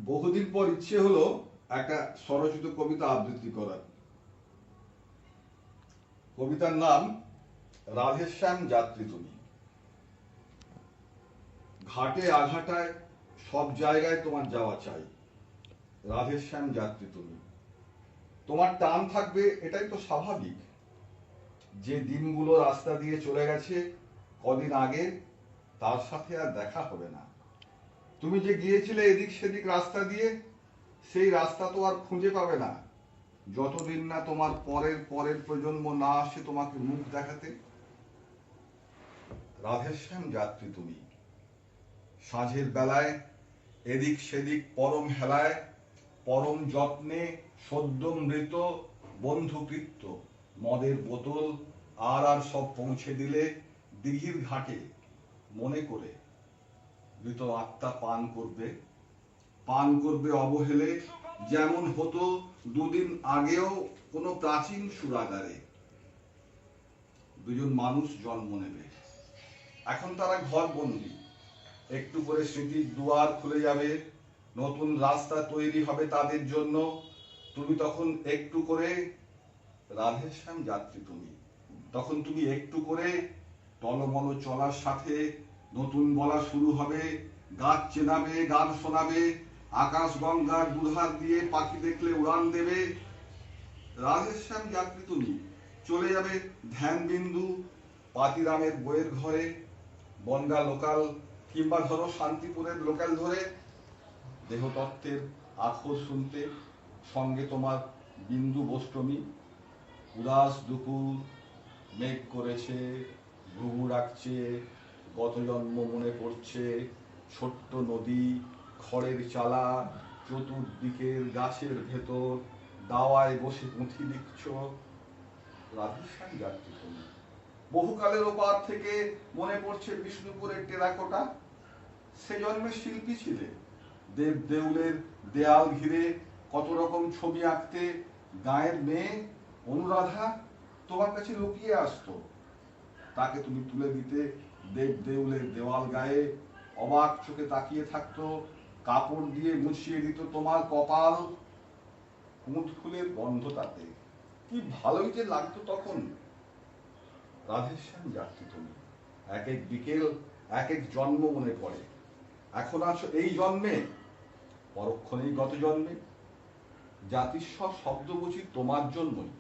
বহুদিন পর ইচ্ছে হলো একটা স্বরচিত কবিতা আবৃত্তি করার। কবিতার নাম রাধেশ্যাম যাত্রী তুমি। ঘাটে আঘাটায় সব জায়গায় তোমার যাওয়া চাই, রাধেশ্যাম যাত্রী তুমি। তোমার টান থাকবে এটাই তো স্বাভাবিক। যে দিনগুলো রাস্তা দিয়ে চলে গেছে কদিন আগে, তার সাথে আর দেখা হবে না। তুমি যে গিয়েছিলে এদিক সেদিক রাস্তা দিয়ে, সেই রাস্তা তো আর খুঁজে পাবে না, যতদিন না তোমার পরের পরের প্রজন্ম না আসে তোমাকে মুখ দেখাতে। রাধেশ্যাম যাত্রী তুমি। সাঁঝের বেলায় এদিক সেদিক পরম হেলায়, পরম যত্নে সদ্য মৃত বন্ধুকৃত্য মদের বোতল আর আর সব পৌঁছে দিলে দিঘির ঘাটে, মনে করে মৃত আত্মা পান করবে অবহেলে, যেমন হতো দুদিন আগেও কোনো প্রাচীন সুরাগারে। দুজন মানুষ জন্ম নেবে, এখন তারা ঘর বন্দী। একটু করে স্মৃতির দুয়ার খুলে যাবে, নতুন রাস্তা তৈরি হবে তাদের জন্য। তুমি তখন একটু করে, রাধেশ্যাম যাত্রী তুমি, তখন তুমি একটু করে টলমল চলার সাথে নতুন বলা শুরু হবে। গাছ চেনাবে, গান শোনাবে, আকাশ গঙ্গার দুধার দিয়ে পাখি দেখলে উড়ান দেবে। রাধেশ্যাম যাত্রী তুমি চলে যাবে ধ্যান বিন্দু পাতিরামের বইয়ের ঘরে, বনগা লোকাল কিংবা ধরো শান্তিপুরের লোকাল ধরে দেহতত্ত্বের আখর শুনতে, সঙ্গে তোমার বিন্দু বষ্টমী। উদাস দুপুর, মেঘ করেছে, ঘুঘু ডাকছে, গত জন্ম মনে পড়ছে। ছোট্ট নদী, খড়ের চালা, চতুর্দিকের গাছের ভেতর দাওয়ায় বসে পুঁথি লিখছ। রাধেশ্যাম যাত্রী তুমি। বহুকালের ওপার থেকে মনে পড়ছে বিষ্ণুপুরের টেরাকোটা। সে জন্মে শিল্পী ছিলে, দেব দেউলের দেয়াল ঘিরে কত রকম ছবি আঁকতে। গায়ের মেয়ে অনুরাধা তোমার কাছে লুকিয়ে আসতো, তাকে তুমি তুলে দিতে দেব দেউলের দেওয়াল গায়ে। অবাক চোখে তাকিয়ে থাকতো, কাপড় দিয়ে মুছিয়ে দিত তোমার কপাল। কুঁত ফুলের গন্ধ তাতে, কি ভালোই যে লাগতো তখন। রাধেশ্যাম যাত্রী তুমি। এক এক বিকেল, এক এক জন্ম মনে পড়ে। এখন আছো এই জন্মে, পরক্ষণেই গত জন্মে। জাতিস্বর শব্দ বুঝি তোমার জন্যই।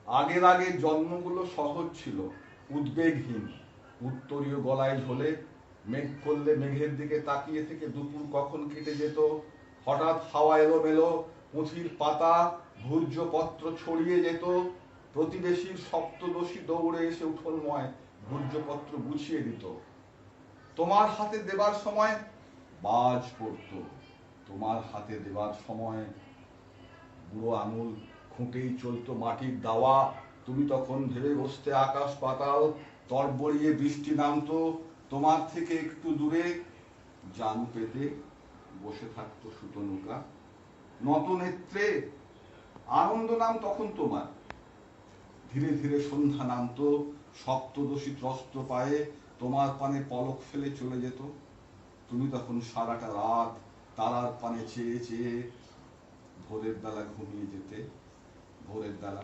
আগের আগের জন্মগুলো সহজ ছিল, উদ্বেগহীন। উত্তরীয় গলায় ঝোলে, মেঘ করলে মেঘের দিকে তাকিয়ে থেকে দুপুর কখন কেটে যেত। হঠাৎ হাওয়া এলোমেলো, পুঁথির পাতা ভূর্জপত্র ছড়িয়ে যেত। প্রতিবেশীর সপ্তদশী দৌড়ে এসে উঠোনময় ভূর্জপত্র গুছিয়ে দিত। তোমার হাতে দেবার সময় বাজ পড়ত, তোমার হাতে দেবার সময় বুড়ো আঙুল খুঁটেই চলতো মাটির দাওয়া। তুমি তখন ভেবে বসতে আকাশ পাতাল, তড়বড়িয়ে বৃষ্টি নামতো তোমার থেকে একটু দূরে। জানু পেতে বসে থাকতো সুতো নৌকা, নত নেত্রে আনন্দ নাম তখন তোমার। ধীরে ধীরে সন্ধ্যা নামতো, সপ্তদশী ত্রস্ত পায়ে তোমার পানে পলক ফেলে চলে যেত। তুমি তখন সারাটা রাত তারার পানে চেয়ে চেয়ে ভোরের বেলা ঘুমিয়ে যেতে। ভোরের বেলা।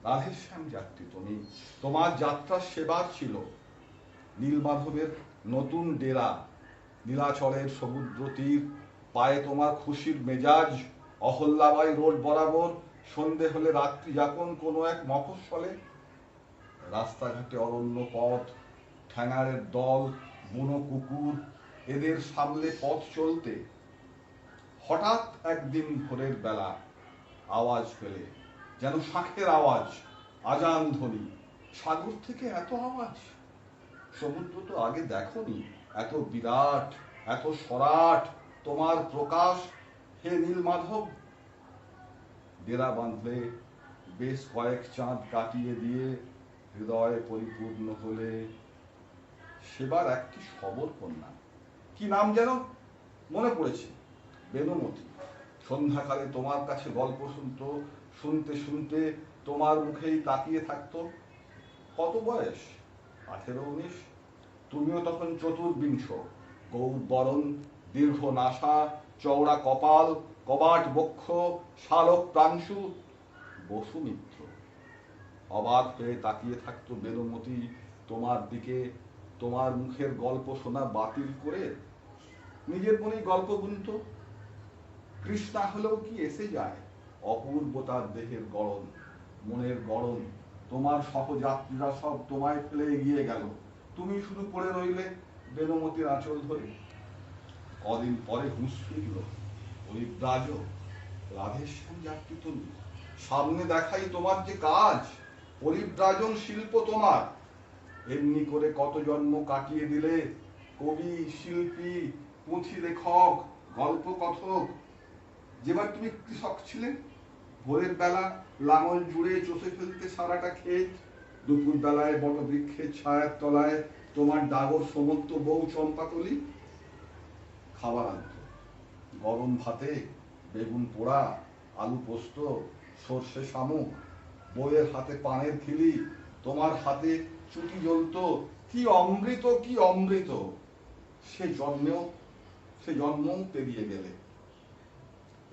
রাধেশ্যাম যাত্রী তুমি। তোমার যাত্রা সেবার ছিল নীলমাধবের নতুন ডেরা, নীলাচলের সমুদ্র তীর, পায়ে তোমার খুশির মেজাজ। অহল্যাবাই রোড বরাবর সন্ধে হলে রাত্রি যাপন কোনো এক মফস্বলে। রাস্তাঘাটে অরণ্য পথ, ঠ্যাঙাড়ের দল, বুনো কুকুর, এদের সামলে পথ চলতে। হঠাৎ একদিন ভোরের বেলা আওয়াজ পেলে, যেন শাঁখের আওয়াজ, আজান ধ্বনি। সাগর থেকে এত আওয়াজ! সমুদ্র তো আগে দেখনি, এত বিরাট, এত সরাট তোমার প্রকাশ হে নীলমাধব। ডেরা বাঁধলে বেশ কয়েক চাঁদ কাটিয়ে দিয়ে হৃদয় পরিপূর্ণ হলে। সেবার একটি শবর কন্যা, কি নাম যেন মনে পড়েছে, বেনুমতি। সন্ধ্যাকালে তোমার কাছে গল্প শুনতো, শুনতে শুনতে তোমার মুখেই তাকিয়ে থাকতো। কত বয়স? 18-19। তুমিও তখন চতুর্বিংশ, গৌর বরণ, দীর্ঘ নাসা, চওড়া কপাল, কবাট বক্ষ, শালক প্রাংশু, বসুমিত্র। অবাক হয়ে তাকিয়ে থাকতো বেনুমতি তোমার দিকে। তোমার মুখের গল্প শোনা বাতিল করে নিজের মনেই গল্প বুনত। কৃষ্ণা হলেও কি এসে যায় অপূর্ব তার দেহের গড়ন, মনের গড়ন। তোমার সহযাত্রীরা সব তোমায় ফেলে এগিয়ে গেল, তুমি শুধু পড়ে রইলে বেনুমতির আঁচল ধরে। কদিন পরে হুঁশ ফিরল, পরিব্রাজ, রাধেশ্যাম যাত্রী তুমি, সামনে দেখাই তোমার যে কাজ, পরিব্রাজন শিল্প তোমার। এমনি করে কত জন্ম কাটিয়ে দিলে, কবি, শিল্পী, পুঁথি লেখক, গল্প কথক। যেবার তুমি কৃষক ছিলে, ভোরের বেলা লাঙল জুড়ে চষে ফেলতে সারাটা ক্ষেত, দুপুর বেলায় বটবৃক্ষের ছায়ার তলায় তোমার ডাগর সমস্ত বউ চম্পাকলি খাবার আনত। গরম ভাতে বেগুন পোড়া, আলু পোস্ত, সর্ষে শামুক, বউয়ের হাতে পানের খিলি, তোমার হাতে চুটি জ্বলত। কি অমৃত, কি অমৃত! সে জন্মও পেরিয়ে গেলে।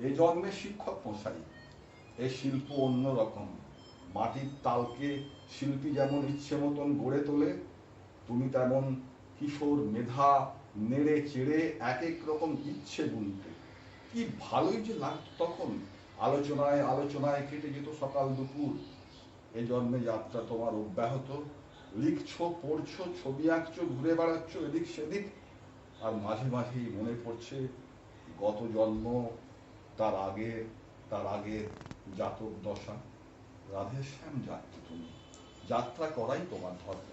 এই জন্মে শিক্ষক মশাই, এই শিল্প অন্যরকম। মাটির তালকে শিল্পী যেমন ইচ্ছে মতন গড়ে তোলে, তুমি তেমন কিশোর মেধা নেড়ে চেড়ে এক এক রকম ইচ্ছে বুনতে। কি ভালোই যে লাগতো তখন। আলোচনায় আলোচনায় কেটে যেত সকাল দুপুর। এ জন্মে যাত্রা তোমার অব্যাহত। লিখছো, পড়ছো, ছবি আঁকছো, ঘুরে বেড়াচ্ছ এদিক সেদিক, আর মাঝে মাঝেই মনে পড়ছে গত জন্ম, তার আগের জাতক দশা। রাধেশ্যাম যাত্রী তুমি, যাত্রা করাই তোমার ধর্ম।